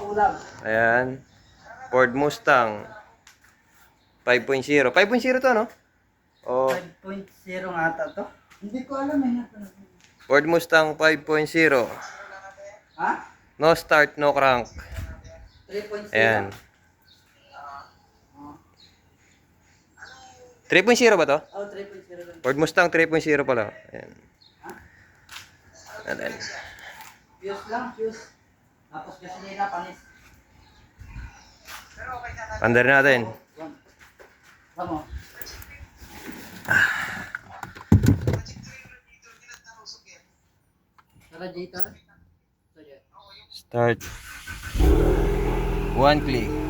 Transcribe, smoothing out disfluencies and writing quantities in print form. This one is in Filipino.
ulam. Ayan. Ford Mustang 5.0. 5.0 to, no? O 5.0 nga ata to. Hindi ko alam eh. Ford Mustang 5.0. Ha? No start, no crank. 3.0. Ayan. 3.0 ba to? Oh, 3.0 lang. Ford Mustang 3.0 pala. Ayan. Ha? Ayan. Fuse lang, fuse. Tapos gasolina, panis. Under natin. Vamos. Radiator. Start. One click.